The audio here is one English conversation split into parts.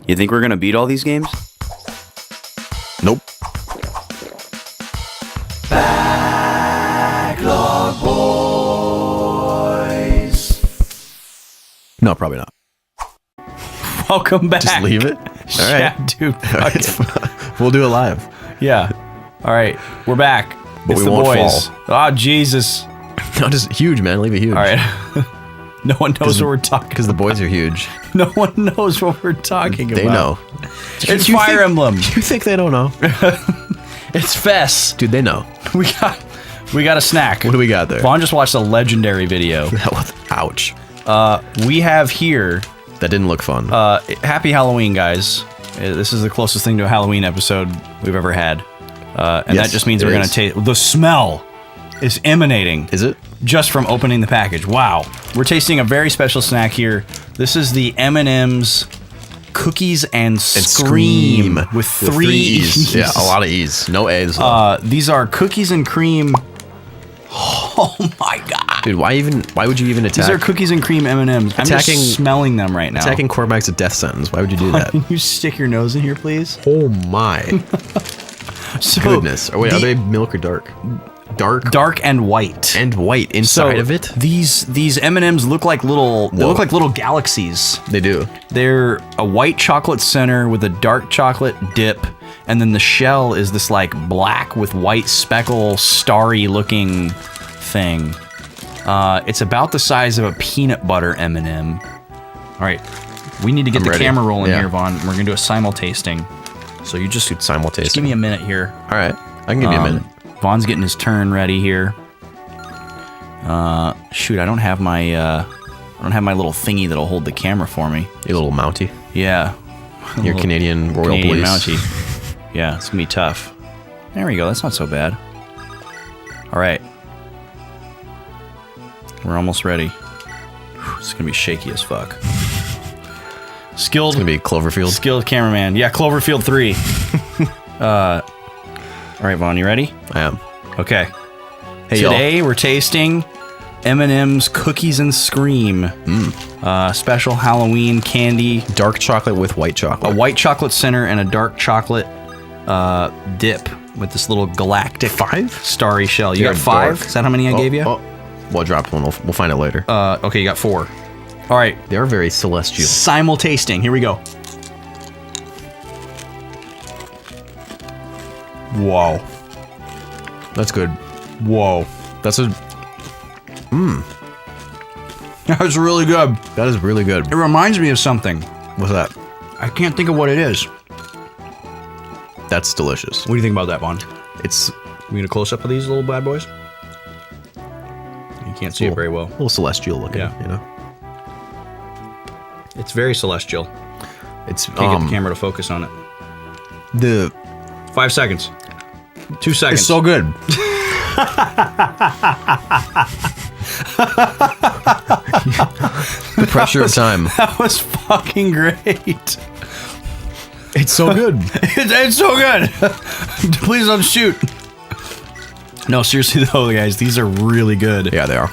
You think we're gonna beat all these games? Nope. Backlog boys. No, probably not. Welcome back. Just leave it? All Yeah, right. dude. Fuck it. We'll do it live. Yeah. All right. We're back. But It's we the won't boys. fall. Oh, Jesus. No, just huge, man. Leave it huge. All right. No one knows what we're talking Because the boys are huge. No one knows what we're talking They about. know. It's You Fire think- Emblem. You think they don't know? It's Fess. Dude, they know. We got a snack. What do we got there? Vaughn just watched a legendary video. That was, ouch. We have here, That didn't look fun. Happy Halloween, guys. This is the closest thing to a Halloween episode we've ever had. And Yes, that just means it we're going to is. taste... The smell is emanating. Is it? Just from opening the package. Wow. We're tasting a very special snack here. This is the M&ms Cookies and Scream. With three E's. Yeah, a lot of E's. No A's. These are cookies and cream. Oh my god. Dude, why would you even attack? These are cookies and cream M&ms. I'm Attacking- just smelling them right now. Attacking Cormac's a death sentence. Why would you do that? Can you stick your nose in here, please? Oh my. So Goodness. Oh, wait, are they milk or dark? dark and white. And white inside of it? These M&Ms look like little. They look like little galaxies. They do. They're a white chocolate center with a dark chocolate dip, and then the shell is this like black with white speckle, starry looking thing. It's about the size of a peanut butter M&M. All right, we need to get I'm the ready. camera rolling Yeah. here, Vaughn. We're gonna do a simultasting. So you just Simultaneous. give me a minute here. All right. I can give you a minute. Vaughn's getting his turn ready here. Shoot, I don't have my little thingy that'll hold the camera for me. You little Mountie. Yeah. Your Little Canadian Royal Canadian Police. Mountie. Yeah, it's gonna be tough. There we go. That's not so bad. All right. We're almost ready. Whew, it's gonna be shaky as fuck. Skilled. It's going to be Cloverfield. Skilled cameraman. Yeah, Cloverfield 3. All right, Vaughn, you ready? I am. Okay. Hey, Today we're tasting M&M's Cookies and Scream. Special Halloween candy. Dark chocolate with white chocolate. A white chocolate center and a dark chocolate dip with this little galactic starry shell. You They're got 5? dark. Is that how many I gave you? Oh, well, I dropped one. We'll find it later. Okay, you got 4. All right. They are very celestial. Simultasting. Here we go. Whoa. That's good. Whoa. That's a. That was really good. That is really good. It reminds me of something. What's that? I can't think of what it is. That's delicious. What do you think about that, Vaughn? It's We get a close up of these little bad boys? You can't see it very well. a little celestial looking. Yeah. You know. It's very celestial. It's Can't get the camera to focus on it. the 5 seconds. 2 seconds. It's so good. The pressure of time. That was fucking great. It's so good. It's so good. Please don't shoot. No, seriously though, guys, these are really good. Yeah, they are.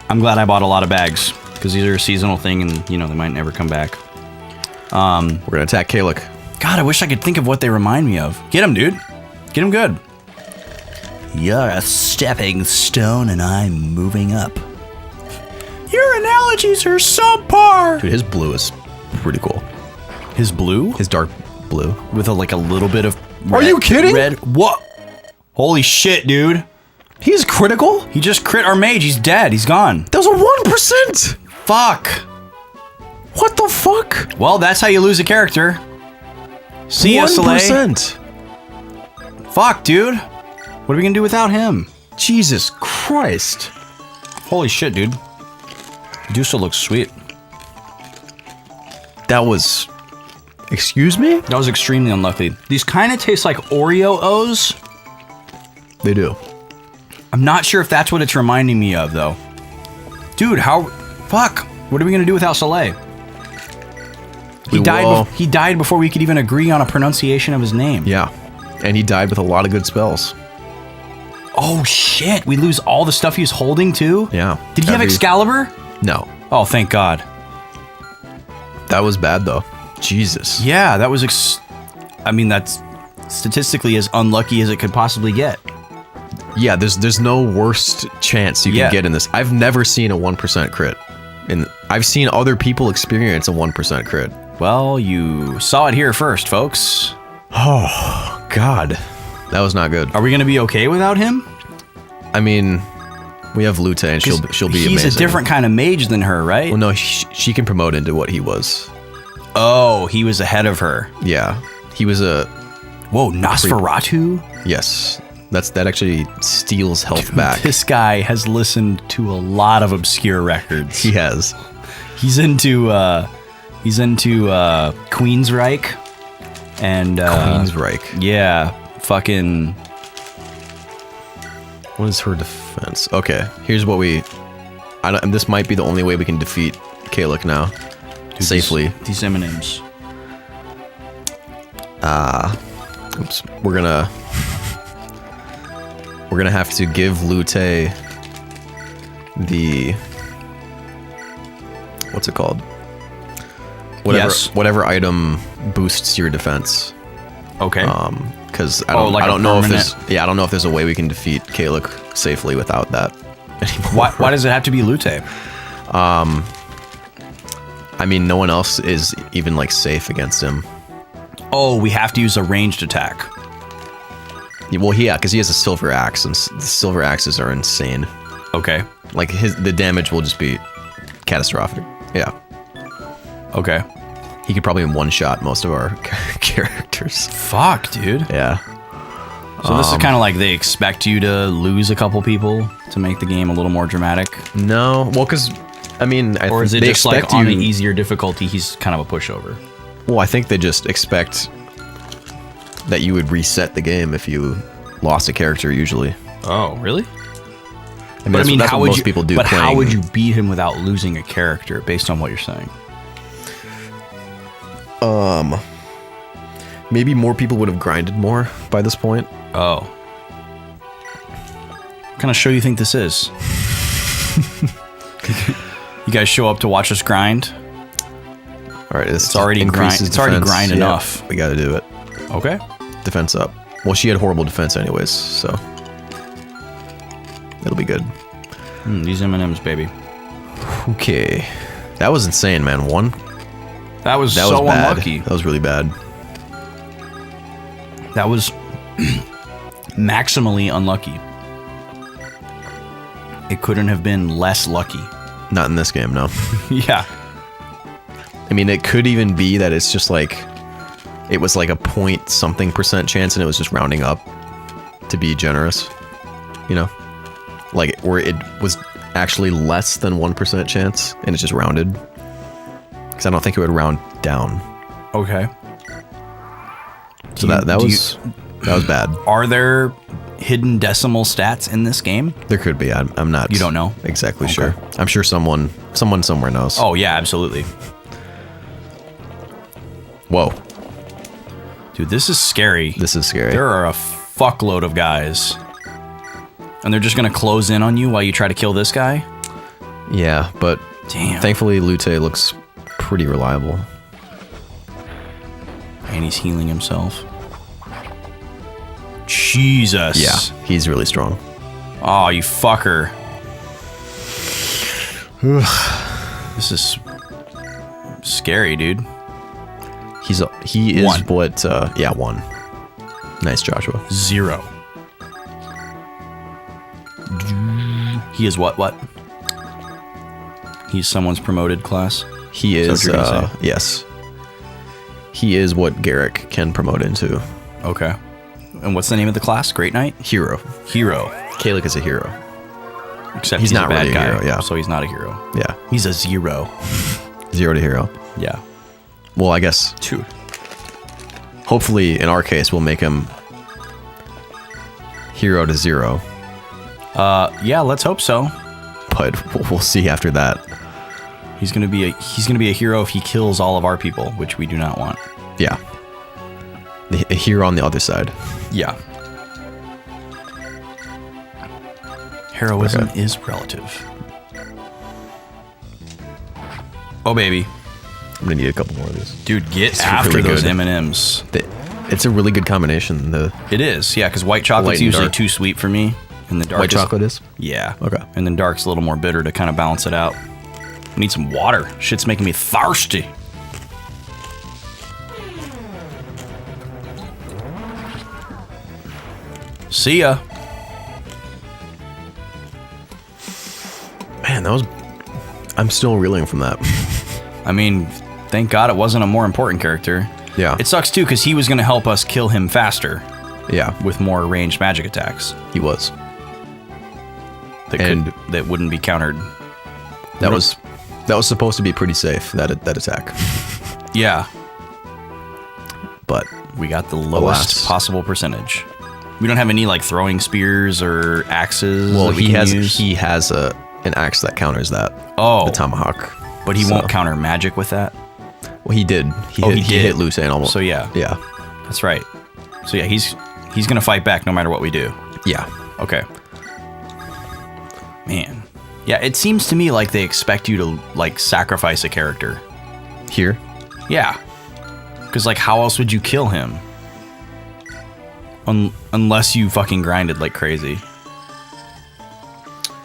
I'm glad I bought a lot of bags because these are a seasonal thing, and you know they might never come back. We're gonna attack Kalik. God, I wish I could think of what they remind me of. Get him, dude. Get him good. You're a stepping stone, and I'm moving up. Your analogies are subpar. Dude, his blue is pretty cool. His blue His dark blue. with like a little bit of. Are you kidding? Red. What? Holy shit, dude! He's critical. He just crit our mage. He's dead. He's gone. That was a 1%. Fuck. What the fuck? Well, that's how you lose a character. See ya, Soleil. 1%. Fuck, dude. What are we gonna do without him? Jesus Christ. Holy shit, dude. You still looks sweet. That was. Excuse me? That was extremely unlucky. These kind of taste like Oreo O's. They do. I'm not sure if that's what it's reminding me of, though. Dude, how... Fuck. What are we gonna do without Soleil? He died. He died before we could even agree on a pronunciation of his name. Yeah. And he died with a lot of good spells. Oh shit! We lose all the stuff he was holding too. Yeah. Did he have Excalibur? No. Oh, thank God. That was bad though. Jesus. Yeah, that was. I mean, that's statistically as unlucky as it could possibly get. Yeah, there's no worst chance you can get in this. I've never seen a 1% crit. And I've seen other people experience a 1% crit. Well, you saw it here first, folks. Oh, God. That was not good. Are we going to be okay without him? I mean, we have Lute, and she'll be amazing. He's a different kind of mage than her, right? Well, no, she can promote into what he was. Oh, he was ahead of her. Yeah. He was a... Whoa, Nosferatu? Yes. That actually steals health back. This guy has listened to a lot of obscure records. He has. He's into Queensryche and Queensryche. Yeah, fucking. What is her defense? Okay, here's what we. This might be the only way we can defeat Kalik now, safely. These M&ms. Oops. We're gonna have to give Lute the. What's it called? Whatever item boosts your defense. Okay. Because I don't know if there's a way we can defeat Kalik safely without that anymore. Why does it have to be Lute? I mean, no one else is even like safe against him. Oh, we have to use a ranged attack. Well, yeah, because he has a silver axe, and the silver axes are insane. Okay. Like the damage will just be catastrophic. Yeah. Okay. He could probably one-shot most of our characters. Fuck, dude. Yeah. So this is kind of like they expect you to lose a couple people to make the game a little more dramatic? No. Well, because, I mean... Or is it just like on an easier difficulty, he's kind of a pushover? Well, I think they just expect that you would reset the game if you lost a character, usually. Oh, really? I mean, that's what most people do. But how would you beat him without losing a character, based on what you're saying? Maybe more people would have grinded more by this point. Oh. What kind of show you think this is? You guys show up to watch us grind? All right, it's already grind. It's already grind enough. We got to do it. Okay. Defense up. Well, she had horrible defense anyways, so it'll be good. These M&ms, baby. Okay, that was insane, man. That was so bad. Unlucky. That was really bad. That was maximally unlucky. It couldn't have been less lucky. Not in this game, no. Yeah. I mean, it could even be that it's just like, it was like a point something % chance and it was just rounding up to be generous. You know? Like, where it was actually less than 1% chance and it's just rounded. Because I don't think it would round down. Okay. So that was bad. Are there hidden decimal stats in this game? There could be. I'm not. You don't know? Exactly sure. I'm sure someone somewhere knows. Oh yeah, absolutely. Whoa. Dude, this is scary. This is scary. There are a fuckload of guys. And they're just gonna close in on you while you try to kill this guy? Yeah, but damn. Thankfully Lute looks pretty reliable. And he's healing himself. Jesus. Yeah, he's really strong. Oh, you fucker. This is scary, dude. He is one. What? Yeah, 1. Nice, Joshua. 0. He is what? He's someone's promoted class? He is, yes. He is what Garrick can promote into. Okay. And what's the name of the class? Great Knight? Hero. Kalik is a hero. Except he's not a bad really guy, a hero, yeah. So he's not a hero. Yeah. He's a 0. 0 to hero. Yeah. Well, I guess 2. Hopefully, in our case, we'll make him hero to 0. Yeah, let's hope so. But we'll see after that. He's gonna be a hero if he kills all of our people, which we do not want. Yeah. A hero on the other side. Yeah. Heroism is relative. Oh baby. I'm gonna need a couple more of these. Dude, get It's after really those good. M&Ms. It's a really good combination. The It is, yeah, because white chocolate's Light and usually dark. too sweet for me. And the dark white chocolate is. Yeah. Okay. And then dark's a little more bitter to kind of balance it out. I need some water. Shit's making me thirsty. See ya. Man, that was. I'm still reeling from that. I mean, thank God it wasn't a more important character. Yeah. It sucks too, because he was going to help us kill him faster Yeah, with more ranged magic attacks he was. that wouldn't be countered. That was supposed to be pretty safe. That attack, Yeah. but We got the lowest Alas. possible percentage. We don't have any like throwing spears or axes. well, that we he can has use. he has an axe that counters that. Oh. The tomahawk. But he So- won't counter magic with that. Well, he did. He Oh, hit, he he did. hit loose animal. So yeah, yeah, that's right. So yeah, he's gonna fight back no matter what we do. yeah. Okay. Man. Yeah, it seems to me like they expect you to like sacrifice a character. Here, Yeah. Because like, how else would you kill him? Unless you fucking grinded like crazy.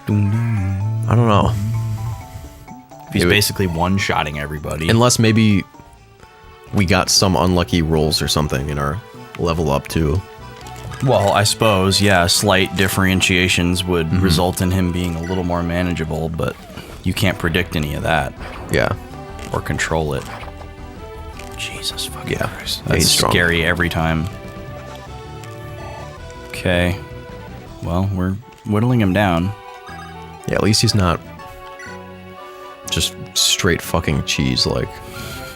I don't know. He's It would- basically one-shotting everybody. Unless maybe we got some unlucky rolls or something in our level up too. Well, I suppose, yeah, slight differentiations would result in him being a little more manageable, but you can't predict any of that Yeah, or control it. Jesus fucking Yeah. Christ. Yeah, That's he's strong. scary every time. Okay. Well, we're whittling him down. yeah. At least he's not just straight fucking cheese like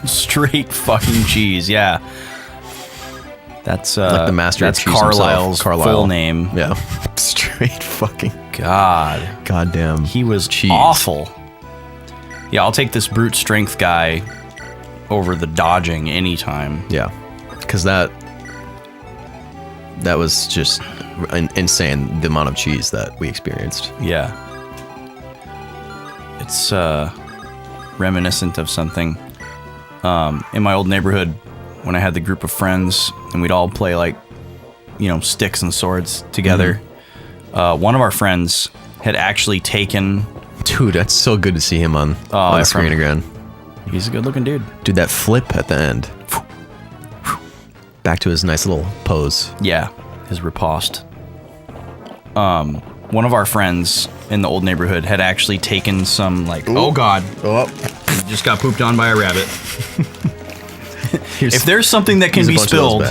Straight fucking cheese, yeah. That's the master of that's cheese himself, Carlisle's Carlisle. full name. Yeah, straight fucking God. goddamn. He was cheese. awful. Yeah, I'll take this brute strength guy over the dodging anytime. Yeah, because that was just insane. The amount of cheese that we experienced. Yeah. It's reminiscent of something. In my old neighborhood, when I had the group of friends and we'd all play like, sticks and swords together, one of our friends had actually taken... Dude, that's so good to see him on yeah, screen again. He's a good looking dude. Dude, that flip at the end. Back to his nice little pose. Yeah, his riposte. One of our friends in the old neighborhood had actually taken some like, oh god, just got pooped on by a rabbit. If there's something that can be spilled,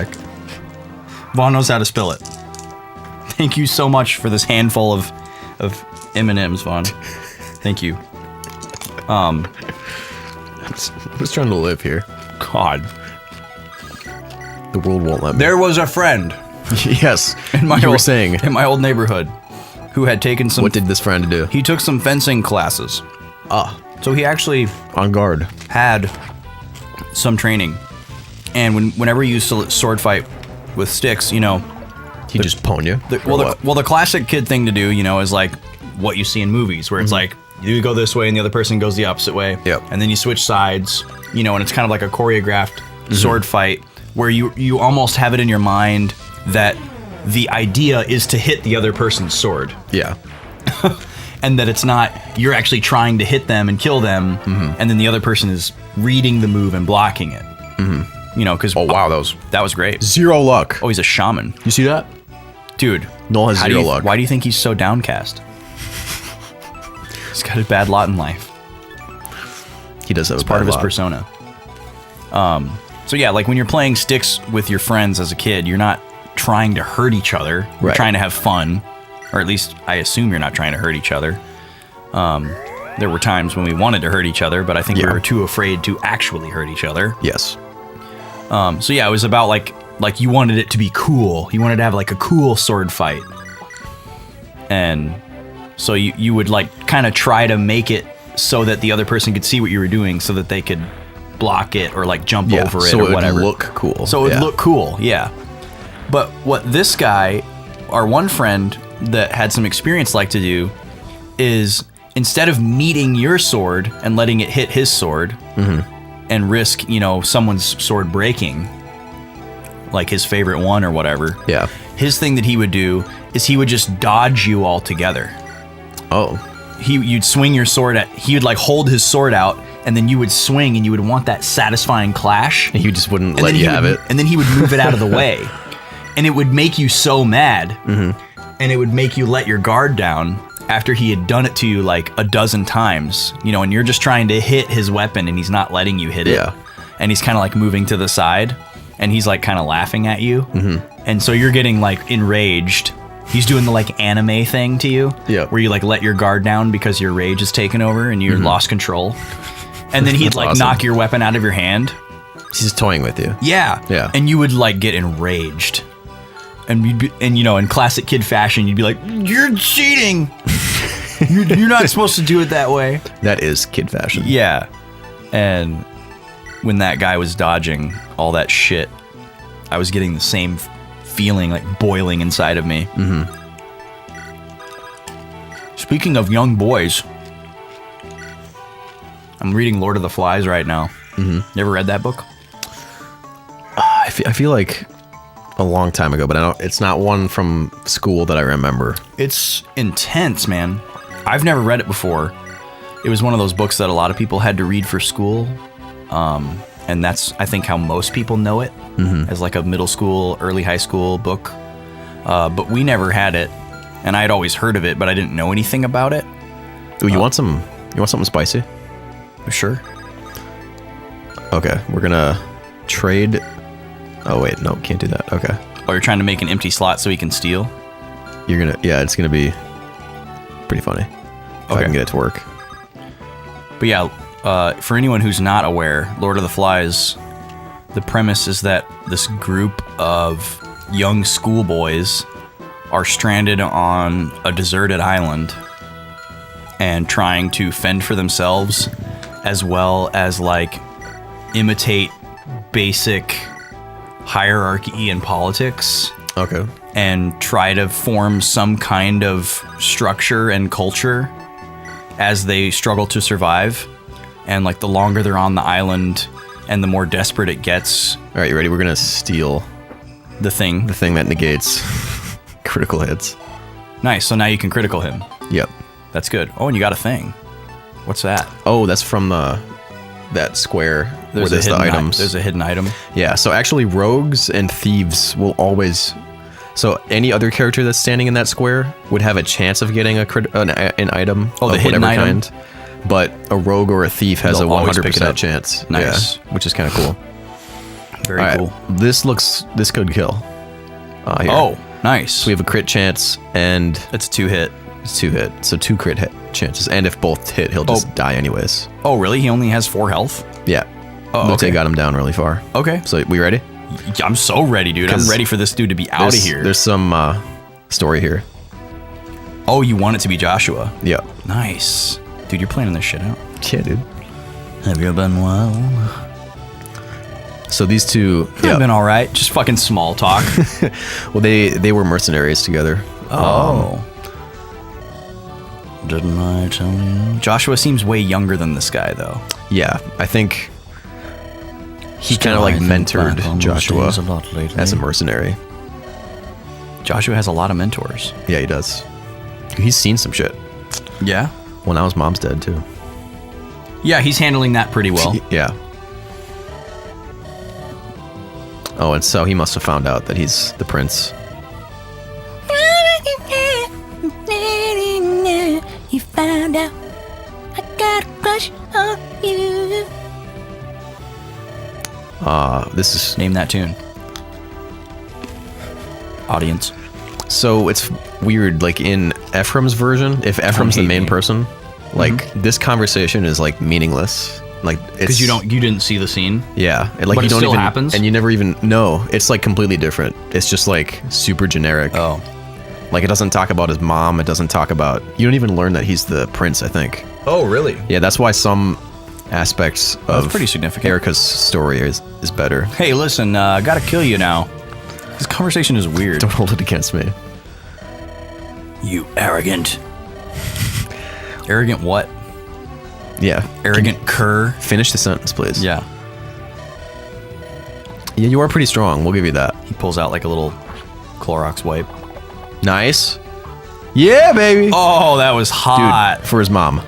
Vaughn knows how to spill it. Thank you so much for this handful of M&Ms, Vaughn. Thank you. I'm just trying to live here. God. The world won't let me. There was a friend Yes, in my you old, were saying. in my old neighborhood who had taken some. What did this friend do? He took some fencing classes. So he actually On guard. had some training, and whenever you use sword fight with sticks, He just pwned you. the classic kid thing to do, is like what you see in movies, where it's like you go this way and the other person goes the opposite way, Yep. and then you switch sides, and it's kind of like a choreographed sword fight where you almost have it in your mind that the idea is to hit the other person's sword. Yeah. And that it's not, you're actually trying to hit them and kill them, and then the other person is reading the move and blocking it. Because Oh wow, that was great. zero luck. Oh, he's a shaman. You see that? Dude. Noel has how do zero you- luck. Why do you think he's so downcast? He's got a bad lot in life. He does have It's a part of bad his lot. persona. So yeah, like when you're playing sticks with your friends as a kid, you're not trying to hurt each other. You're Right. trying to have fun. Or at least I assume you're not trying to hurt each other. There were times when we wanted to hurt each other, but I think we Yeah. were too afraid to actually hurt each other. Yes. So yeah, it was about like you wanted it to be cool. You wanted to have like a cool sword fight. And so you would like kind of try to make it so that the other person could see what you were doing so that they could block it or like jump Yeah. over it So or it would whatever. look cool. So it would Yeah. look cool, yeah. But what this guy, our one friend that had some experience like to do, is instead of meeting your sword and letting it hit his sword, and risk, someone's sword breaking, like his favorite one or whatever. Yeah. His thing that he would do is he would just dodge you altogether. Oh. You'd swing your sword he would like hold his sword out, and then you would swing, and you would want that satisfying clash. And he just wouldn't let you have it. And then he would move it out of the way. And it would make you so mad. Mm-hmm. And it would make you let your guard down after he had done it to you like a dozen times, and you're just trying to hit his weapon and he's not letting you hit it. Yeah. And he's kind of like moving to the side and he's like kind of laughing at you. Mm-hmm. And so you're getting like enraged. He's doing the like anime thing to you. Yeah. Where you like let your guard down because your rage is taken over and you lost control. And then he'd like awesome. knock your weapon out of your hand. He's just toying with you. Yeah. Yeah. And you would like get enraged. And you'd be, in classic kid fashion, you'd be like, "You're cheating. You're not supposed to do it that way." That is kid fashion. Yeah. And when that guy was dodging all that shit, I was getting the same feeling like boiling inside of me. Mm-hmm. Speaking of young boys, I'm reading Lord of the Flies right now. Mm-hmm. You ever read that book? I feel like a long time ago, but it's not one from school that I remember. It's intense, man. I've never read it before. It was one of those books that a lot of people had to read for school. And that's, I think, how most people know it, as like a middle school, early high school book. But we never had it. And I had always heard of it, but I didn't know anything about it. Ooh, you want something spicy? Sure. Okay, we're gonna trade. Oh wait, no, can't do that. Okay. Oh, you're trying to make an empty slot so he can steal? It's gonna be pretty funny if I can get it to work. But yeah, for anyone who's not aware, Lord of the Flies, the premise is that this group of young schoolboys are stranded on a deserted island and trying to fend for themselves, as well as like imitate basic hierarchy in politics. Okay. And try to form some kind of structure and culture as they struggle to survive. And like the longer they're on the island and the more desperate it gets. All right, you ready? We're gonna steal the thing that negates critical hits. Nice. So now you can critical him. Yep. That's good. Oh, and you got a thing. What's that? Oh, that's from that square where there's the items. There's a hidden item. Yeah. So actually, rogues and thieves will always. So any other character that's standing in that square would have a chance of getting an item of the hidden whatever item. kind. But a rogue or a thief has They'll a always pick it 100% up. chance. Nice. Yeah, which is kind of cool. Very All right, cool. This could kill. Here. Oh, nice. So we have a crit chance and It's 2-hit. it's 2 hit. So 2 crit hit chances. And if both hit, he'll just die anyways. Oh, really? He only has 4 health? Yeah. Oh, Looks okay. like got him down really far. Okay. So we ready? I'm so ready, dude. I'm ready for this dude to be out of here. There's some story here. Oh, you want it to be Joshua? Yeah. Nice. Dude, you're planning this shit out. Yeah, dude. Have you been well? So these two, I've been all right. Just fucking small talk. well, they were mercenaries together. Oh. Didn't I tell you? Joshua seems way younger than this guy, though. Yeah, I think he kind of like mentored Joshua as a mercenary. Joshua has a lot of mentors. Yeah, he does. He's seen some shit. Yeah? Well, now his mom's dead too. Yeah, he's handling that pretty well. Yeah. Oh, and so he must have found out that he's the prince. You found out I got a crush on you. This is Name that tune. Audience. so it's weird. Like in Ephraim's version, if Ephraim's the hate main me. person, like this conversation is like meaningless. Like it's Because you didn't see the scene. Yeah, like But you it don't still even happens? and you never even know. It's like completely different. It's just like super generic. Oh. Like it doesn't talk about his mom. It doesn't talk about. You don't even learn that he's the prince. I think. Oh, really? Yeah, that's why some aspects that's of pretty significant. Erica's story is better. Hey, listen, gotta kill you now. This conversation is weird. Don't hold it against me. You arrogant. Arrogant what? Yeah. Arrogant cur? Finish the sentence, please. Yeah. Yeah, you are pretty strong. We'll give you that. He pulls out like a little Clorox wipe. Nice. Yeah, baby. Oh, that was hot. Dude, for his mom.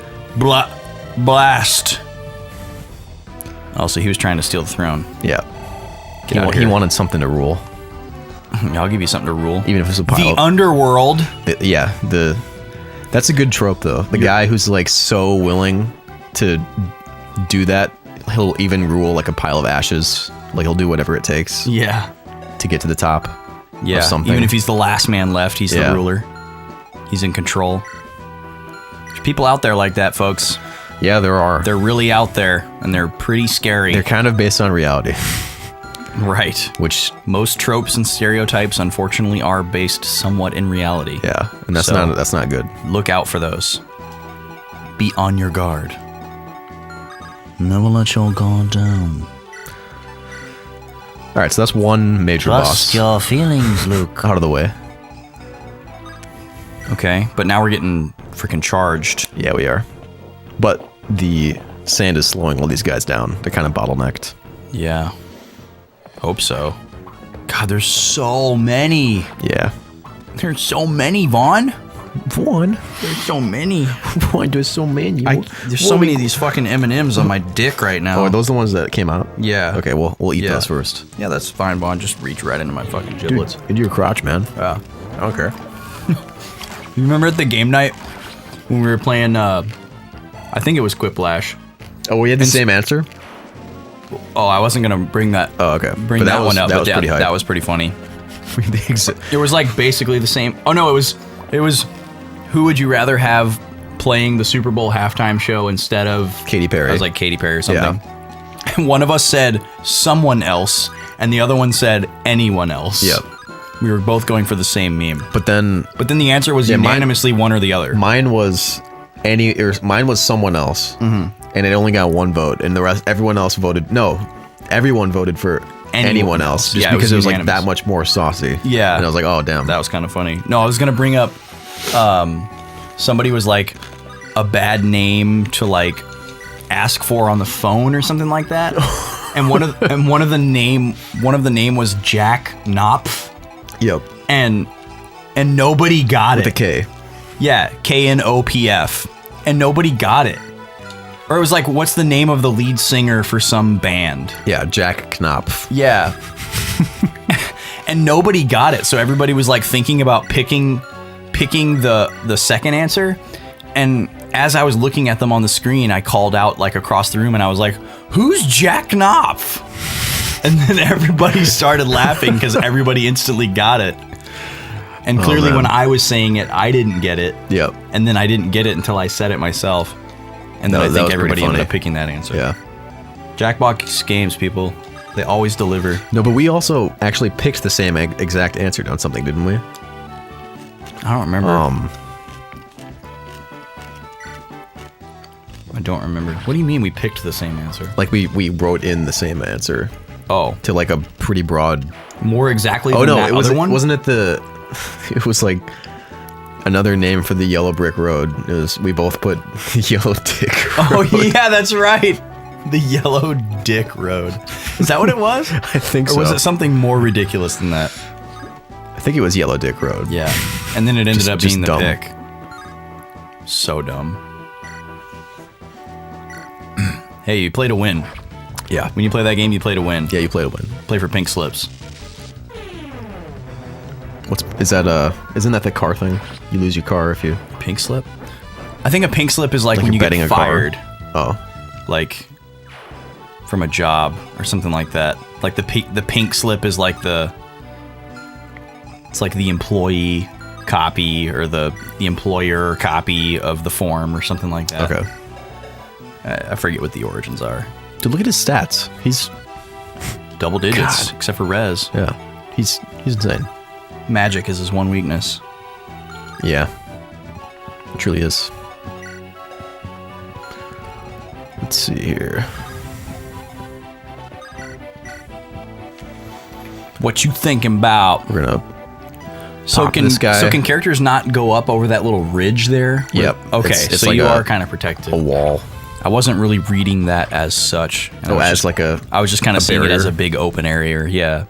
Blast. Oh, so he was trying to steal the throne. Yeah. Get out of He here. wanted something to rule. I'll give you something to rule. Even if it's a pile. The underworld. That's a good trope, though. The guy who's like so willing to do that, he'll even rule like a pile of ashes. Like he'll do whatever it takes Yeah. to get to the top. Yeah. Of something. Even if he's the last man left, he's the ruler. He's in control. There's people out there like that, folks. Yeah, there are. They're really out there, and they're pretty scary. They're kind of based on reality, right. which Most tropes and stereotypes, unfortunately, are based somewhat in reality. yeah, and that's So- not good. Look out for those. Be on your guard. Never let your guard down. All right, so that's one major boss your feelings, Luke. out of the way. Okay, but now we're getting freaking charged. Yeah, we are. But the sand is slowing all these guys down. They're kind of bottlenecked. Yeah. Hope so. God, there's so many. Yeah. There's so many, Vaughn. One. There's so many. Why there's so many? There's so many of these fucking M&ms on my dick right now. Oh, are those the ones that came out? Yeah. Okay, we'll eat Yeah. those first. Yeah, that's fine, Vaughn. Just reach right into my fucking giblets. into your crotch, man. Yeah. I don't care. You remember at the game night when we were playing, I think it was Quiplash. Oh, we had the same answer? Oh, I wasn't going to bring that. Oh, okay. Bring But that one up. That but was yeah, pretty hype. that was pretty funny. Exa- It was like basically the same. Oh no, it was who would you rather have playing the Super Bowl halftime show instead of Katy Perry. I was like Katy Perry or something. And one of us said someone else, and the other one said anyone else. Yep. We were both going for the same meme. But then But then the answer was Yeah, mine- unanimously one or the other. mine was someone else, and it only got one vote, and the rest, everyone else voted. No, everyone voted for anyone else, just Yeah, it because it was like unanimous. that much more saucy. Yeah. and I was like, oh damn. That was kind of funny. No, I was gonna bring up. Somebody was like a bad name to like ask for on the phone or something like that. And one of the name was Jack Knopf, Yep, and nobody got with it. a K. Yeah, KNOPF, and nobody got it. Or it was like, what's the name of the lead singer for some band? Yeah, Jack Knopf. Yeah. And nobody got it, so everybody was like thinking about picking the second answer. And as I was looking at them on the screen, I called out like across the room, and I was like, "Who's Jack Knopf?" And then everybody started laughing because everybody instantly got it. And clearly, man. when I was saying it, I didn't get it. Yep. And then I didn't get it until I said it myself. And then That I was think pretty everybody ended funny. up picking that answer. Yeah. Jackbox games, people. They always deliver. No, but we also actually picked the same exact answer on something, didn't we? I don't remember. I don't remember. What do you mean we picked the same answer? Like we wrote in the same answer Oh, to like a pretty broad. more exactly Oh than no, that it was other one? wasn't it the? It was like another name for the yellow brick road. It was we both put yellow dick. Oh, Road. yeah, that's right. The Yellow Dick Road. Is that what it was? I think Or so. was it something more ridiculous than that? I think it was yellow dick road. Yeah. And then it ended Just- up just being the dumb. dick. So dumb. Hey, you play to win. Yeah. When you play that game, you play to win. Yeah, you play to win. Play for pink slips. Isn't that the car thing? You lose your car if you Pink slip? I think a pink slip is like when you're you betting get a car. fired. Oh. Like from a job or something like that. Like the pink slip is like it's like the employee copy or the employer copy of the form or something like that. Okay. I forget what the origins are. Dude, look at his stats. He's Double digits, God. except for Rez. yeah. He's insane. Magic is his one weakness. Yeah. It truly is. Let's see here. What you thinking about? We're gonna So pop can this guy. so can characters not go up over that little ridge there? Yep. Okay, It's so like you a- are kind of protected. a wall. I wasn't really reading that as such. And Oh, as like a... I was just kind of seeing it barrier? as a big open area. Yeah.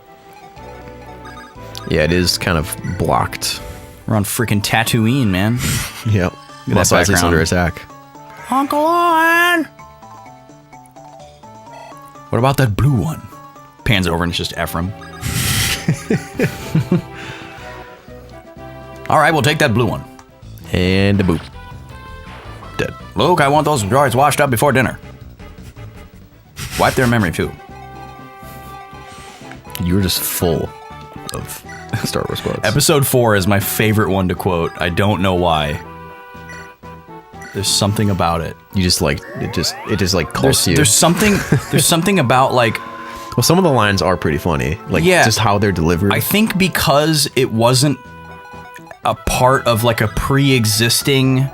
Yeah, it is kind of blocked. We're on freaking Tatooine, man. Yep. that Mos Eisley's background. under attack. Uncle Owen! What about that blue one? Pans over and it's just Ephraim. All right, we'll take that blue one. And a boop. Dead. Luke, I want those droids washed up before dinner. Wipe their memory, too. You were just full of Star Wars quotes. Episode 4 is my favorite one to quote. I don't know why. There's something about it. You just like, it just like calls you. There's something about like, Well, some of the lines are pretty funny. Like, Yeah. just how they're delivered. I think because it wasn't a part of like a pre-existing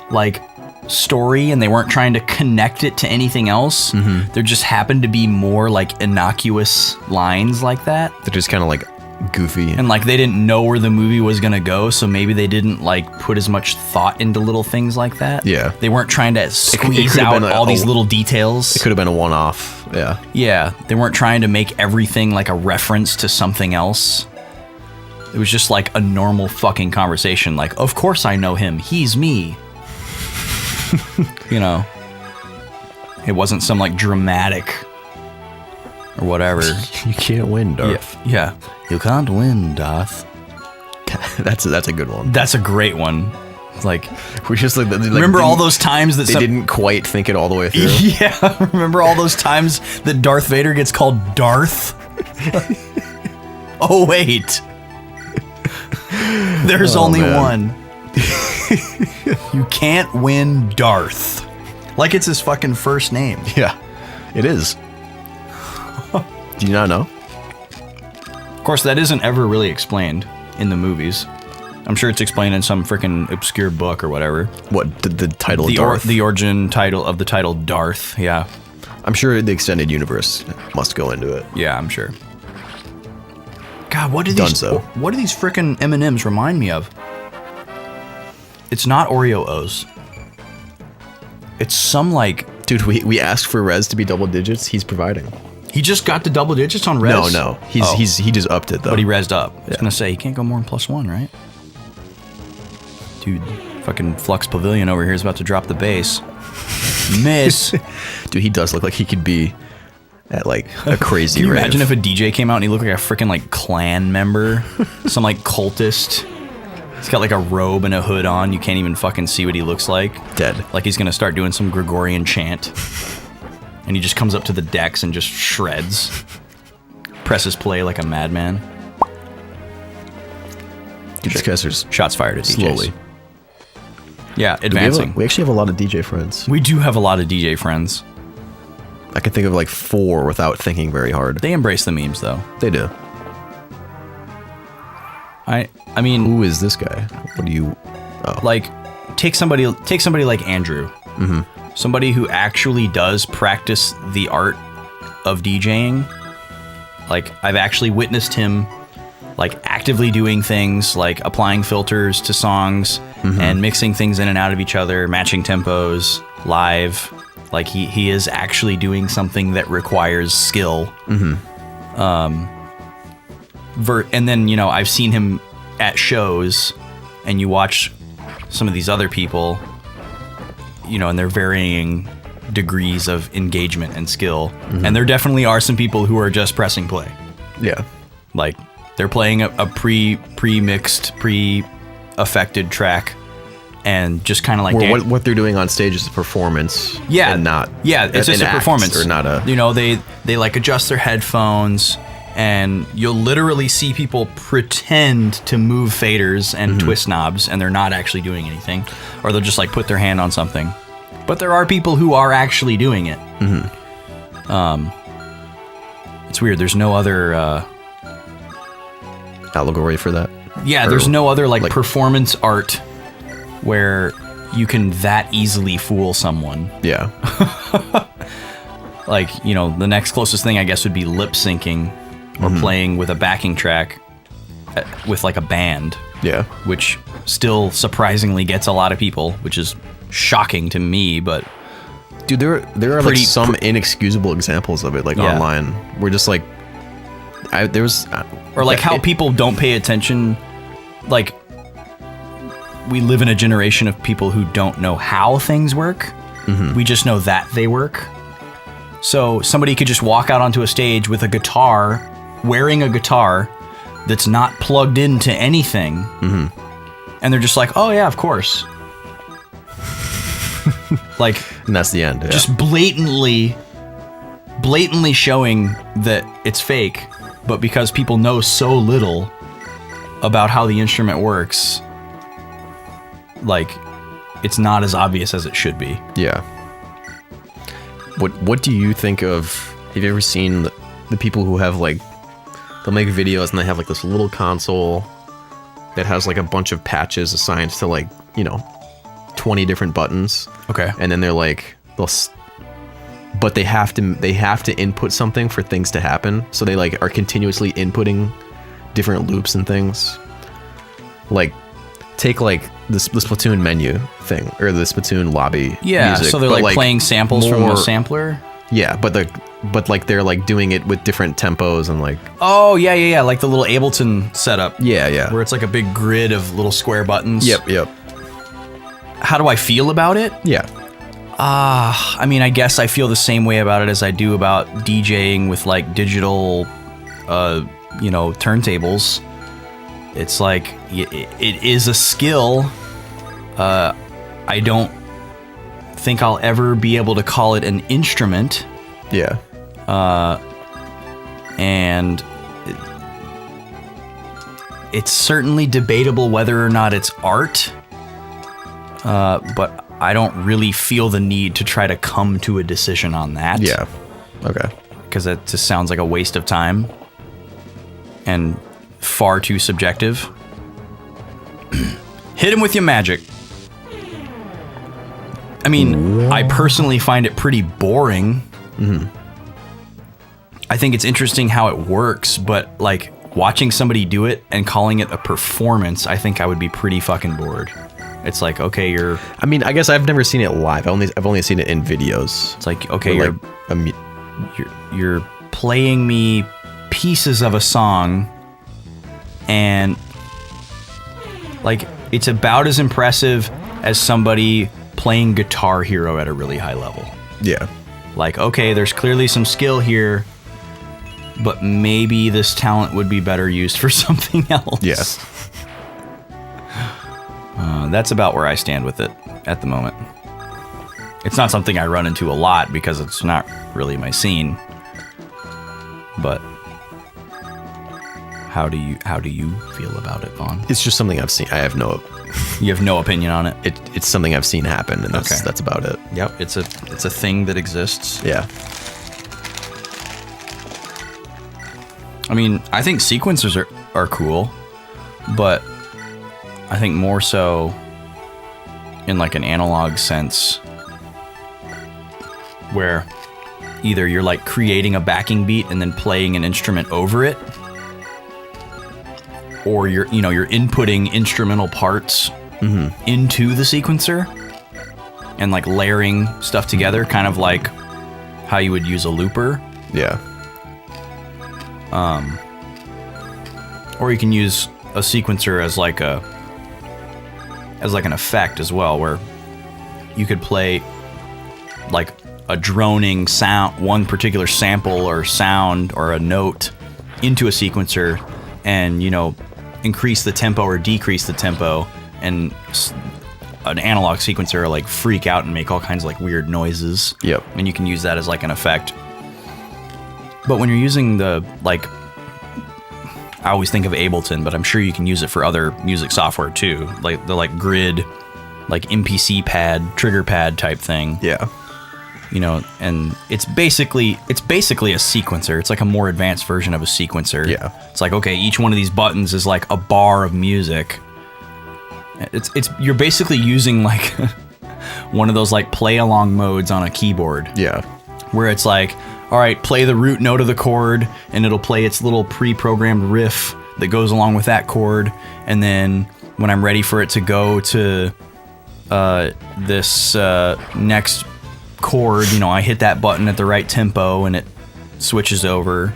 like story and they weren't trying to connect it to anything else, there just happened to be more like innocuous lines like that. They're just kind of like goofy. And like they didn't know where the movie was gonna go, so maybe they didn't like put as much thought into little things like that. Yeah. They weren't trying to squeeze could've out been all these little details. It could have been a one-off. Yeah. Yeah, they weren't trying to make everything like a reference to something else. It was just like a normal fucking conversation. Like, of course I know him. He's me. You know, it wasn't some like dramatic or whatever. You can't win, Darth. Yeah. You can't win, Darth. That's a good one. That's a great one. Like, We just like remember all those times that they didn't quite think it all the way through. Yeah, remember all those times that Darth Vader gets called Darth? Oh, wait. There's only man. one. You can't win Darth. Like it's his fucking first name. Yeah, it is. Do you not know? Of course, that isn't ever really explained in the movies. I'm sure it's explained in some freaking obscure book or whatever. What the title of Darth? The origin title of the title Darth. Yeah. I'm sure the extended universe must go into it. Yeah, I'm sure. God, what do Dunzo. these frickin' M&ms remind me of? It's not Oreo O's. It's some like... Dude, we asked for Rez to be double digits. He's providing. He just got the double digits on res? No. He just upped it though. But he rezzed up. I was gonna say, he can't go more than +1, right? Dude, fucking Flux Pavilion over here is about to drop the bass. Miss. Dude, he does look like he could be at like a crazy Can you rave. imagine if a DJ came out and he looked like a freaking like clan member? Some like cultist. He's got like a robe and a hood on. You can't even fucking see what he looks like. Dead. Like he's gonna start doing some Gregorian chant. And he just comes up to the decks and just shreds. Presses play like a madman. Dude, these guys are just Shots fired at DJs. slowly. Yeah, advancing. We actually have a lot of DJ friends. We do have a lot of DJ friends. I can think of like 4 without thinking very hard. They embrace the memes though. They do. I mean, Who is this guy? What do you... Oh. like, take somebody like Andrew. Mm-hmm. Somebody who actually does practice the art of DJing. Like, I've actually witnessed him like actively doing things like applying filters to songs and mixing things in and out of each other, matching tempos live. Like he is actually doing something that requires skill. And then, you know, I've seen him at shows and you watch some of these other people, you know, and they're varying degrees of engagement and skill. And there definitely are some people who are just pressing play. Yeah. Like they're playing a pre-mixed, pre-affected track and just kind of like Or what they're doing on stage is a performance. yeah, And not... it's just an a act performance Or not a... you know, they like adjust their headphones and you'll literally see people pretend to move faders and twist knobs and they're not actually doing anything, or they'll just like put their hand on something. But there are people who are actually doing it. It's weird. There's no other allegory for that. yeah, Or, there's no other like like- performance art where you can that easily fool someone. Yeah. Like, you know, the next closest thing I guess would be lip syncing or playing with a backing track with like a band, Yeah. which still surprisingly gets a lot of people, which is shocking to me, but Dude, there are like Pretty- some inexcusable examples of it, like Yeah. online. We're just like, Or like how it- people don't pay attention. Like, we live in a generation of people who don't know how things work. We just know that they work. So somebody could just walk out onto a stage with a guitar, wearing a guitar that's not plugged into anything. And they're just like, oh yeah, of course. Like, and that's the end. Yeah. just blatantly showing that it's fake, but because people know so little about how the instrument works, like, it's not as obvious as it should be. Yeah. What do you think of? Have you ever seen the people who have like, they'll make videos and they have like this little console that has like a bunch of patches assigned to like, 20 different buttons. Okay. And then they're like, but they have to input something for things to happen. So they like are continuously inputting different loops and things. Like, take like the Splatoon menu thing or the Splatoon lobby. Yeah, music, so they're but, like playing samples from more- the sampler. Yeah, but they're like doing it with different tempos and like. Oh, yeah, like the little Ableton setup. Yeah. Where it's like a big grid of little square buttons. Yep. How do I feel about it? Yeah. I mean, I guess I feel the same way about it as I do about DJing with like digital, turntables. It's like, it is a skill. I don't think I'll ever be able to call it an instrument. Yeah. And it's certainly debatable whether or not it's art. But I don't really feel the need to try to come to a decision on that. Yeah. Okay. Because that just sounds like a waste of time and far too subjective. Hit him with your magic. I mean, I personally find it pretty boring. I think it's interesting how it works, but like watching somebody do it and calling it a performance, I think I would be pretty fucking bored. It's like, okay, I mean, I guess I've never seen it live. I've only seen it in videos. it's like, okay, Or, you're playing me pieces of a song, and like it's about as impressive as somebody playing Guitar Hero at a really high level. Yeah. Like, okay, there's clearly some skill here, but maybe this talent would be better used for something else. Yes. That's about where I stand with it at the moment. It's not something I run into a lot because it's not really my scene. But how do you feel about it, Vaughn? It's just something I've seen. I have no. You have no opinion on it? It's something I've seen happen, and Okay. that's about it. Yep, it's a thing that exists. Yeah. I mean, I think sequencers are cool, but I think more so in like an analog sense, where either you're like creating a backing beat and then playing an instrument over it, or you're inputting instrumental parts into the sequencer and like layering stuff together, kind of like how you would use a looper. Yeah. Or you can use a sequencer as like an effect as well, where you could play like a droning sound, one particular sample or sound or a note into a sequencer, and increase the tempo or decrease the tempo, and an analog sequencer will like freak out and make all kinds of like weird noises. Yep. And you can use that as like an effect. But when you're using the like, I always think of Ableton, but I'm sure you can use it for other music software too, like the like grid, like MPC pad, trigger pad type thing. Yeah. And it's basically a sequencer. It's like a more advanced version of a sequencer. Yeah. It's like, okay, each one of these buttons is like a bar of music. You're basically using like one of those like play along modes on a keyboard. Yeah. Where it's like, all right, play the root note of the chord, and it'll play its little pre-programmed riff that goes along with that chord. And then when I'm ready for it to go to this next chord, you know, I hit that button at the right tempo and it switches over.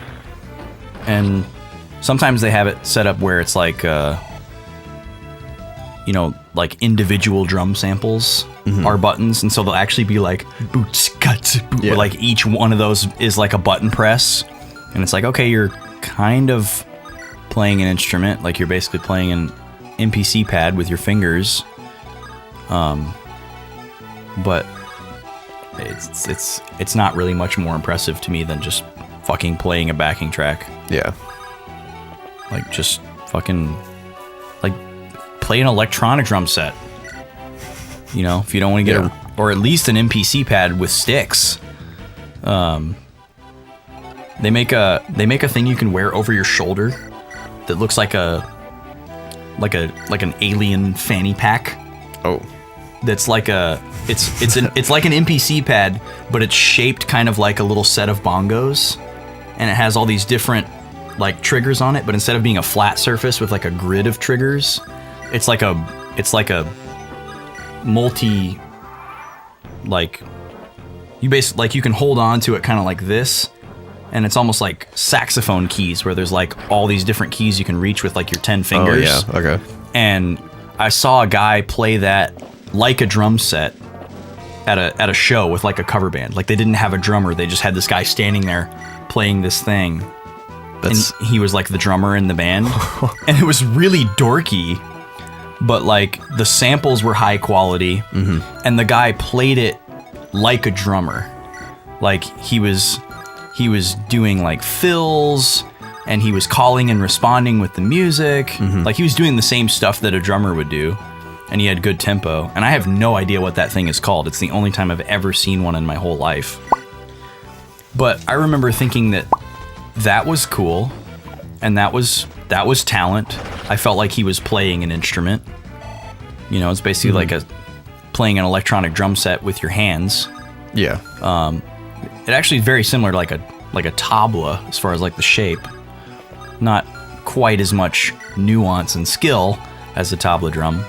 And sometimes they have it set up where it's like, you know, like individual drum samples are buttons. And so they'll actually be like, boots, cuts, boot, where like each one of those is like a button press. And it's like, okay, you're kind of playing an instrument. Like you're basically playing an MPC pad with your fingers. But it's not really much more impressive to me than just fucking playing a backing track. Yeah. Like just fucking like play an electronic drum set. You know, if you don't want to get or at least an MPC pad with sticks. They make a thing you can wear over your shoulder that looks like an alien fanny pack. Oh. That's like it's like an MPC pad, but it's shaped kind of like a little set of bongos, and it has all these different like triggers on it. But instead of being a flat surface with like a grid of triggers, it's like a multi, like you basically like you can hold on to it kind of like this, and it's almost like saxophone keys where there's like all these different keys you can reach with like your 10 fingers. Oh yeah, okay. And I saw a guy play that like a drum set at a show with like a cover band. Like they didn't have a drummer, they just had this guy standing there playing this thing. And he was like the drummer in the band. And it was really dorky, but like the samples were high quality, and the guy played it like a drummer. Like he was doing like fills, and he was calling and responding with the music. Like he was doing the same stuff that a drummer would do, and he had good tempo. And I have no idea what that thing is called. It's the only time I've ever seen one in my whole life. But I remember thinking that was cool, and that was talent. I felt like he was playing an instrument. You know, it's basically like playing an electronic drum set with your hands. Yeah. It actually is very similar to like a tabla as far as like the shape. Not quite as much nuance and skill as a tabla drum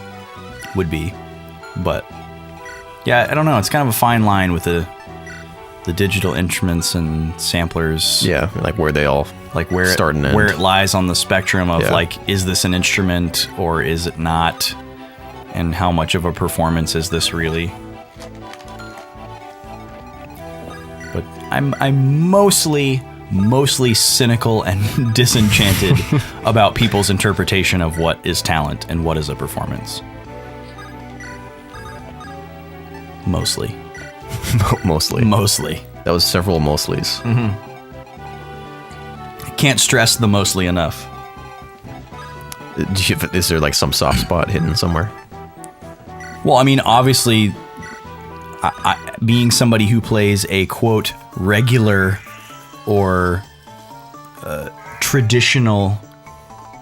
would be, but yeah, I don't know. It's kind of a fine line with the digital instruments and samplers. Yeah, like where they all like where start and end. Where it lies on the spectrum of like, is this an instrument or is it not? And how much of a performance is this really? But I'm mostly cynical and disenchanted about people's interpretation of what is talent and what is a performance. Mostly. Mostly. That was several mostlies. I can't stress the mostly enough. Is there like some soft spot hidden somewhere? Well, I mean, obviously, being somebody who plays a, quote, regular or traditional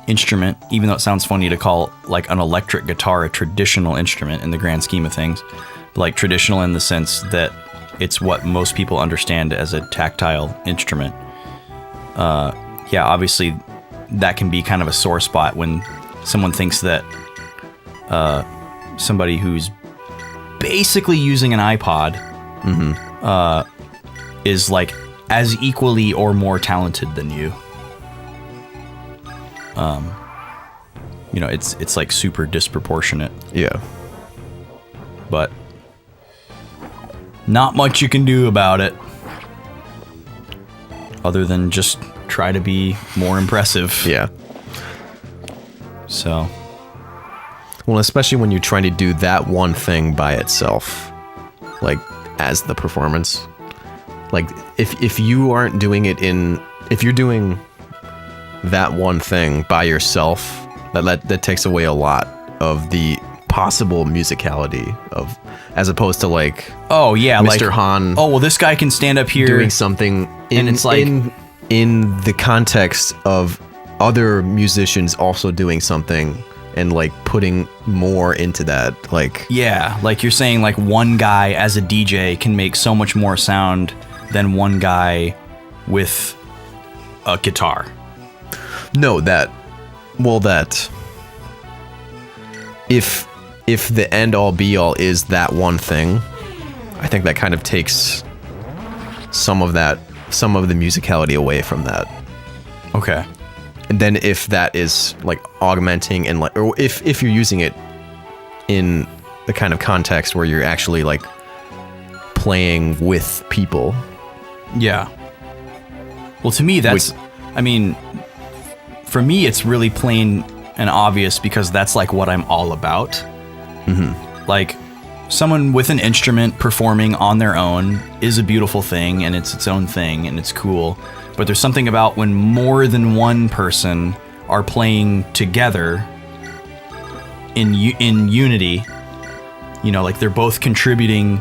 instrument, even though it sounds funny to call like an electric guitar a traditional instrument in the grand scheme of things, like traditional in the sense that it's what most people understand as a tactile instrument. Yeah, obviously that can be kind of a sore spot when someone thinks that somebody who's basically using an iPod is like as equally or more talented than you. You know, it's like super disproportionate. Yeah. But not much you can do about it other than just try to be more impressive. Yeah. So, well, especially when you're trying to do that one thing by itself, like as the performance. Like if you aren't doing it if you're doing that one thing by yourself, that takes away a lot of the possible musicality of, as opposed to like, oh yeah, Mr. like, Han. Oh well, this guy can stand up here doing something, and it's like in the context of other musicians also doing something and like putting more into that, like, yeah, like you're saying, like one guy as a DJ can make so much more sound than one guy with a guitar. No, that if the end all be all is that one thing, I think that kind of takes some of the musicality away from that. Okay. And then if that is like augmenting and like, or if you're using it in the kind of context where you're actually like playing with people. Yeah. Well, to me, that's, I mean, for me, it's really plain and obvious because that's like what I'm all about. Mm-hmm. Like, someone with an instrument performing on their own is a beautiful thing, and it's its own thing, and it's cool. But there's something about when more than one person are playing together in unity, you know, like they're both contributing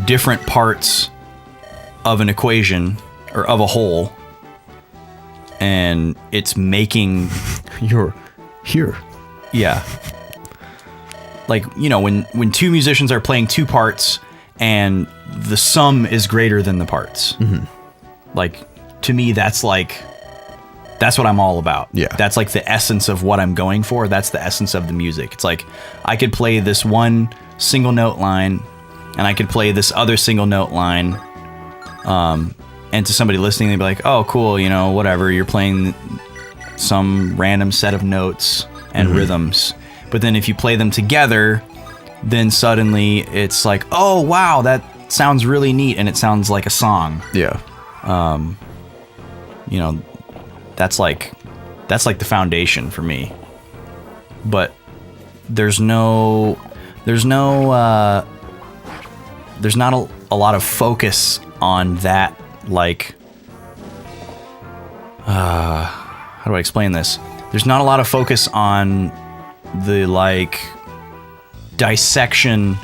different parts of an equation or of a whole, and it's making you're here. Yeah. Like, you know, when two musicians are playing two parts and the sum is greater than the parts. Mm-hmm. Like, to me, that's what I'm all about. Yeah. That's like the essence of what I'm going for. That's the essence of the music. It's like, I could play this one single note line and I could play this other single note line. And to somebody listening, they'd be like, oh, cool, you know, whatever. You're playing some random set of notes and rhythms. But then if you play them together, then suddenly it's like, oh, wow, that sounds really neat. And it sounds like a song. Yeah. You know, that's like the foundation for me. But there's not a lot of focus on that. Like, how do I explain this? There's not a lot of focus on the like dissection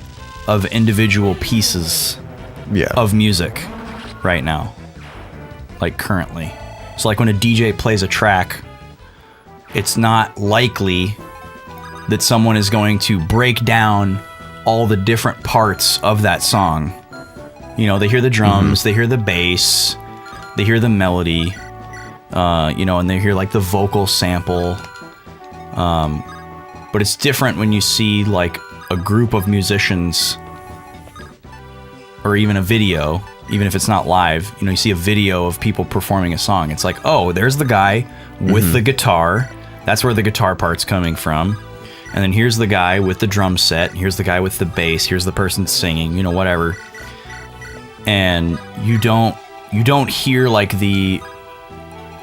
of individual pieces of music right now, like currently. So like when a DJ plays a track, it's not likely that someone is going to break down all the different parts of that song. You know, they hear the drums, they hear the bass, they hear the melody, you know, and they hear like the vocal sample. But it's different when you see like a group of musicians or even a video, even if it's not live, you know, you see a video of people performing a song. It's like, oh, there's the guy with the guitar. That's where the guitar part's coming from. And then here's the guy with the drum set. Here's the guy with the bass. Here's the person singing, you know, whatever. And you don't hear like the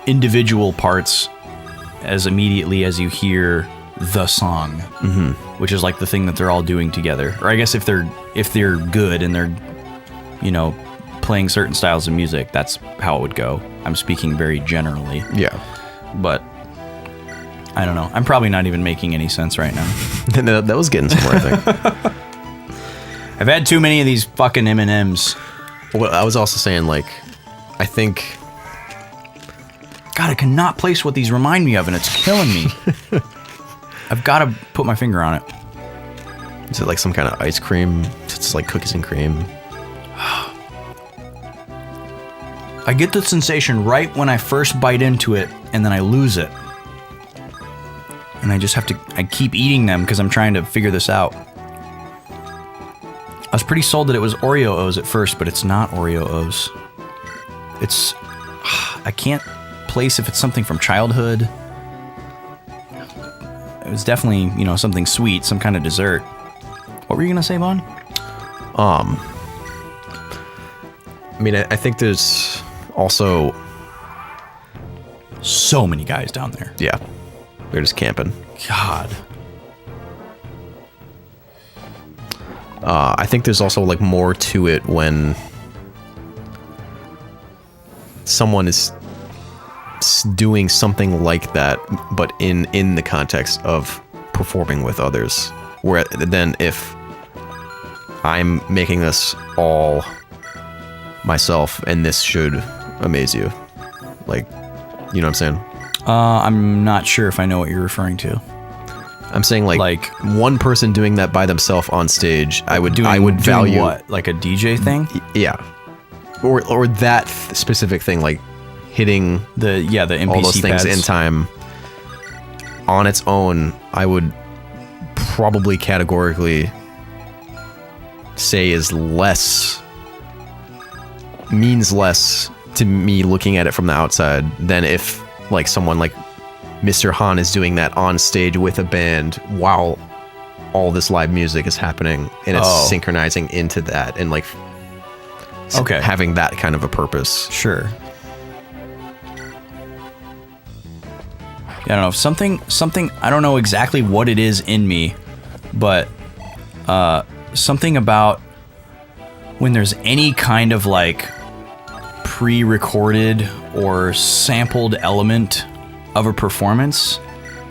individual parts as immediately as you hear the song, which is like the thing that they're all doing together. Or I guess if they're good and they're, you know, playing certain styles of music, that's how it would go. I'm speaking very generally. Yeah. But I don't know. I'm probably not even making any sense right now. That was getting somewhere, I think. I've had too many of these fucking M&ms. Well, I was also saying, like, I think... God, I cannot place what these remind me of, and it's killing me. I've got to put my finger on it. Is it like some kind of ice cream? It's like cookies and cream. I get the sensation right when I first bite into it, and then I lose it. And I just have to... I keep eating them because I'm trying to figure this out. I was pretty sold that it was Oreo O's at first, but it's not Oreo O's. It's... I can't place if it's something from childhood. It was definitely, you know, something sweet, some kind of dessert. What were you gonna say, Vaughn? I mean, I think there's also... So many guys down there. Yeah. They're just camping. God. I think there's also like more to it when someone is doing something like that, but in the context of performing with others. Where then if I'm making this all myself and this should amaze you, like, you know what I'm saying? I'm not sure if I know what you're referring to. I'm saying like one person doing that by themselves on stage, I would value what, like a DJ thing? Yeah, or that specific thing, like hitting the MPC all those things pads in time on its own. I would probably categorically say is less means less to me looking at it from the outside than if like someone like Mr. Han is doing that on stage with a band while all this live music is happening and it's synchronizing into that and like having that kind of a purpose. Sure. I don't know, something I don't know exactly what it is in me, but something about when there's any kind of like pre-recorded or sampled element of a performance,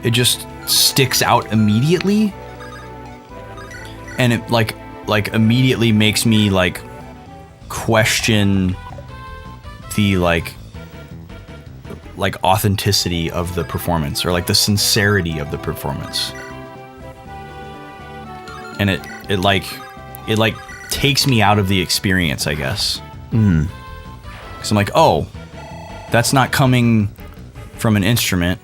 it just sticks out immediately, and it like immediately makes me like question the like authenticity of the performance or like the sincerity of the performance. And it takes me out of the experience, I guess. Because I'm like, oh, that's not coming from an instrument.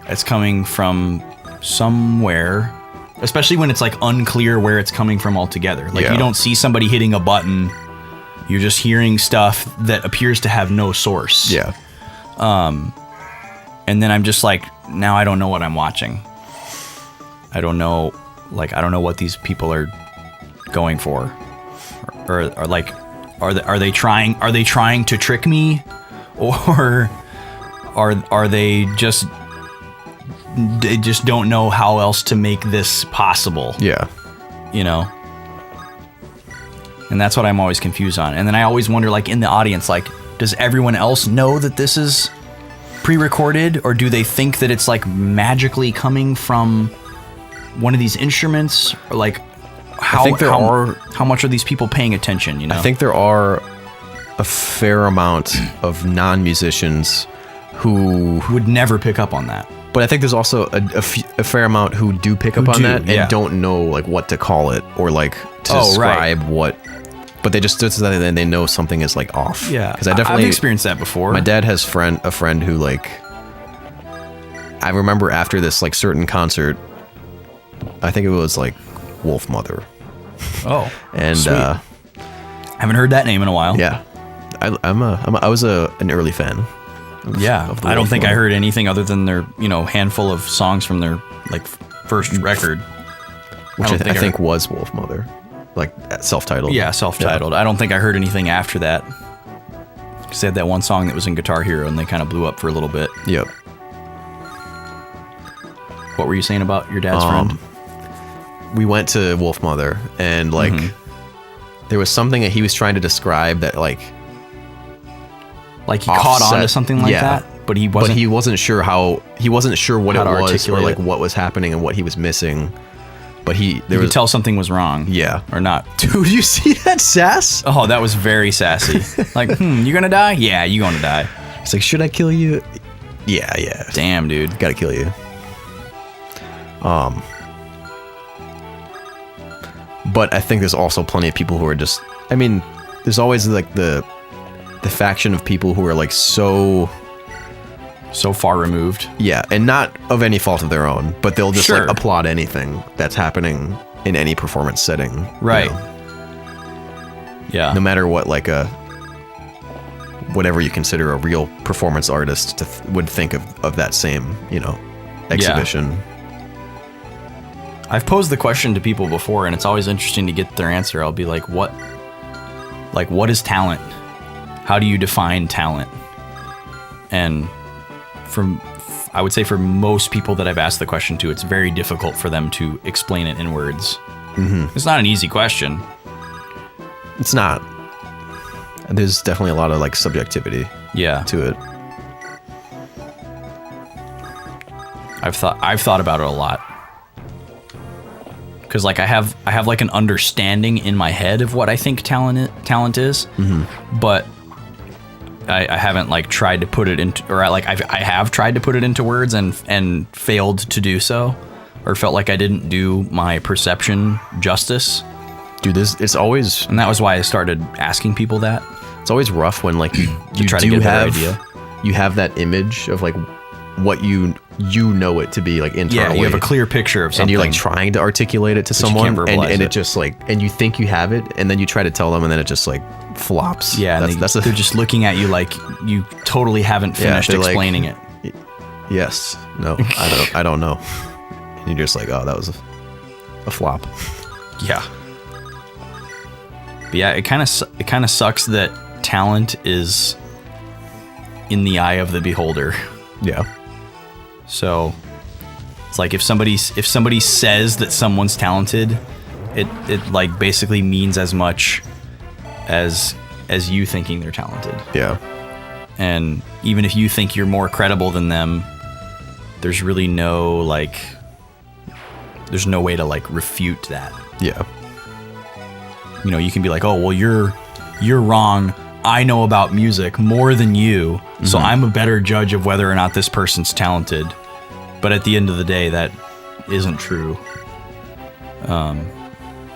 It's coming from somewhere, especially when it's like unclear where it's coming from altogether. Like you don't see somebody hitting a button. You're just hearing stuff that appears to have no source. Yeah. And then I'm just like, now I don't know what I'm watching. I don't know what these people are going for, or like, are they trying to trick me, or are they just don't know how else to make this possible? Yeah. You know. And that's what I'm always confused on. And then I always wonder, like, in the audience, like, does everyone else know that this is pre-recorded, or do they think that it's like magically coming from one of these instruments? Or like, how much are these people paying attention? You know, I think there are a fair amount of non-musicians who would never pick up on that. But I think there's also a fair amount who do pick up on that and don't know like what to call it or like to describe what. But they just and they know something is like off. Yeah, because I've experienced that before. My dad has a friend who like, I remember after this like certain concert, I think it was like Wolf Mother. Oh, and sweet. Haven't heard that name in a while. Yeah, I was an early fan. Of I don't think I heard anything other than their handful of songs from their like first record, which I think was Wolf Mother, like self-titled. Yeah, self-titled. Yeah. I don't think I heard anything after that. Because they had that one song that was in Guitar Hero, and they kind of blew up for a little bit. Yep. What were you saying about your dad's friend? We went to Wolf Mother, and like there was something that he was trying to describe that like he caught on to something like that, but he wasn't sure what it was or like what was happening and what he was missing. But you could tell something was wrong. Yeah. Or not. Dude, you see that sass? Oh, that was very sassy. Like, you gonna die? Yeah, you gonna die. It's like, should I kill you? Yeah. Damn, dude. Gotta kill you. But I think there's also plenty of people who are just, I mean, there's always like the faction of people who are like so far removed. Yeah, and not of any fault of their own, but they'll just like applaud anything that's happening in any performance setting. Right. Yeah. No matter what, like whatever you consider a real performance artist would think of that same, exhibition. Yeah. I've posed the question to people before, and it's always interesting to get their answer. I'll be like, what is talent? How do you define talent? And I would say for most people that I've asked the question to, it's very difficult for them to explain it in words. Mm-hmm. It's not an easy question. It's not. There's definitely a lot of like subjectivity to it. I've thought about it a lot. Because like I have like an understanding in my head of what I think talent is, but I haven't like tried to put it into, or I have tried to put it into words and failed to do so, or felt like I didn't do my perception justice. Dude, it's always, and that was why I started asking people that. It's always rough when like you try to get a better idea. You have that image of like what you know it to be like internally. Yeah, you have a clear picture of something, and you're like trying to articulate it to someone, and it just like, and you think you have it, and then you try to tell them, and then it just like flops. Yeah, and they're just looking at you like you totally haven't finished explaining it. Yes. No, I don't know. And you're just like, oh, that was a flop. Yeah. But yeah, it kind of sucks that talent is in the eye of the beholder. Yeah. So it's like if somebody says that someone's talented, it like basically means as much as you thinking they're talented. Yeah. And even if you think you're more credible than them, there's really no there's no way to like refute that. Yeah. You know, you can be like, "Oh, well you're wrong. I know about music more than you, so I'm a better judge of whether or not this person's talented." But at the end of the day, that isn't true.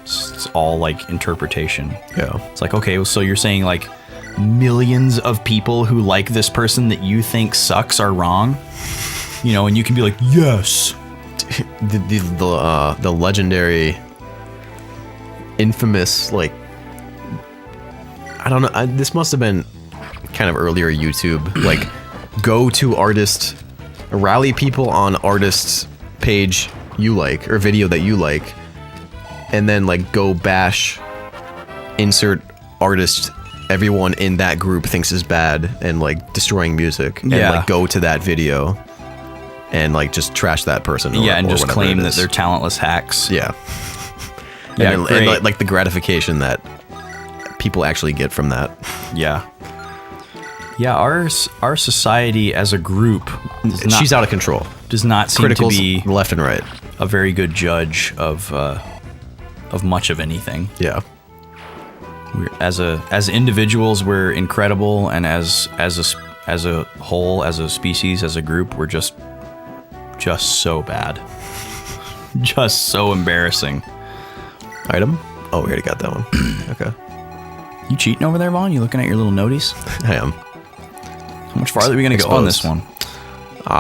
It's all like interpretation. Yeah. It's like, okay, so you're saying like millions of people who like this person that you think sucks are wrong? You know, and you can be like, yes. The legendary, infamous, like, I don't know. This must have been kind of earlier YouTube. Like, go to artist, rally people on artist's page you like or video that you like, and then like go bash, insert artist everyone in that group thinks is bad and like destroying music, and like go to that video and like just trash that person. And just claim that they're talentless hacks. Yeah. Yeah, and like the gratification that people actually get from that. Yeah. Yeah, our society as a group she's out of control. Does not seem to be left and right a very good judge of much of anything. Yeah. As individuals, we're incredible, and as a whole, as a species, as a group, we're just so bad. Just so embarrassing. Item? Oh, we already got that one. Okay. You cheating over there, Vaughn? You looking at your little noties? I am. How much farther are we going to go on this one?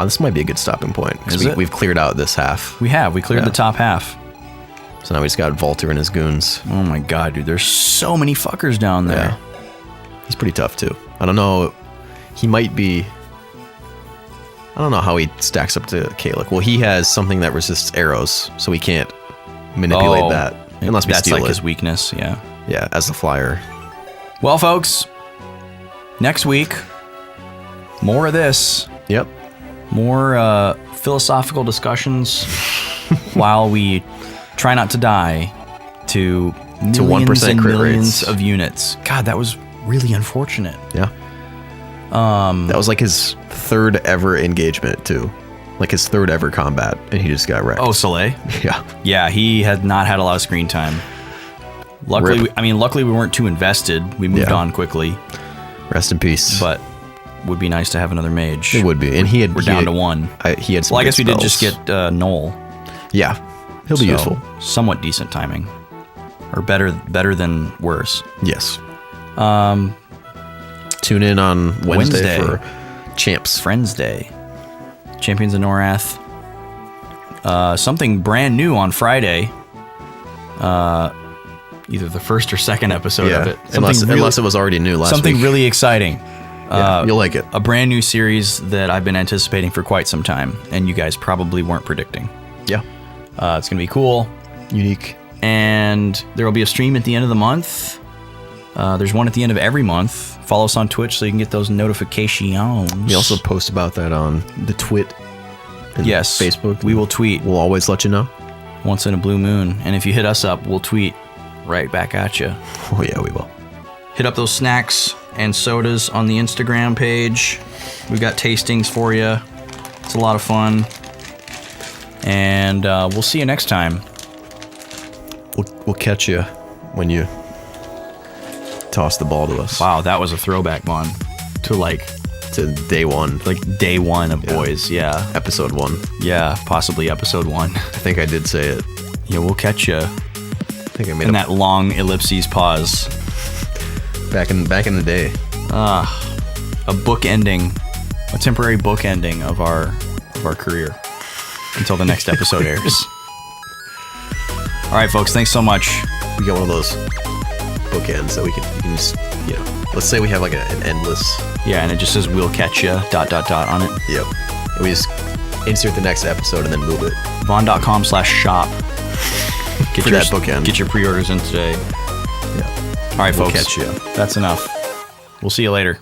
This might be a good stopping point. We've cleared out this half. We cleared the top half. So now we just got Volter and his goons. Oh my god, dude. There's so many fuckers down there. Yeah. He's pretty tough, too. I don't know. He might be... I don't know how he stacks up to Kalik. Well, he has something that resists arrows, so he can't manipulate that. Unless we steal it. That's like his weakness, yeah. Yeah, as the flyer. Well, folks, next week, more of this. Yep. More philosophical discussions while we try not to die to millions and millions of units. God, that was really unfortunate. Yeah. That was like his third ever engagement, too. Like his third ever combat, and he just got wrecked. Oh, Soleil? Yeah. Yeah, he had not had a lot of screen time. Luckily, luckily we weren't too invested. We moved on quickly. Rest in peace. But would be nice to have another mage. It would be, and we're down to one. He had some. Well, I guess we spells. did just get Noel. Yeah, he'll be useful. Somewhat decent timing, or better than worse. Yes. Tune in on Wednesday for Champs Friends Day. Champions of Norath. Something brand new on Friday. Either the first or second episode of it. Unless it was already new last week. Something really exciting. You'll like it. A brand new series that I've been anticipating for quite some time, and you guys probably weren't predicting. Yeah. It's going to be cool. Unique. And there will be a stream at the end of the month. There's one at the end of every month. Follow us on Twitch so you can get those notifications. We also post about that on the Twit and Facebook. We will tweet. We'll always let you know. Once in a blue moon. And if you hit us up, we'll tweet right back at you. Oh, yeah, we will. Hit up those snacks and sodas on the Instagram page. We've got tastings for you. It's a lot of fun. And we'll see you next time. We'll catch you when you toss the ball to us. Wow, that was a throwback, Vaughn. To day one. Like day one of Boys, yeah. Episode 1. Yeah, possibly episode 1. I think I did say it. Yeah, we'll catch you. I think I made that long ellipses pause. Back in the day. A book ending, a temporary book ending of our career until the next episode airs. All right, folks, thanks so much. We got one of those bookends that you can just you know, let's say we have like an endless. Yeah, and it just says "We'll catch ya." ... on it. Yep. And we just insert the next episode and then move it. Vaughn.com/shop. Get For your that bookend. Get your pre-orders in today. Yeah. All right, We'll folks. catch ya. That's enough. We'll see you later.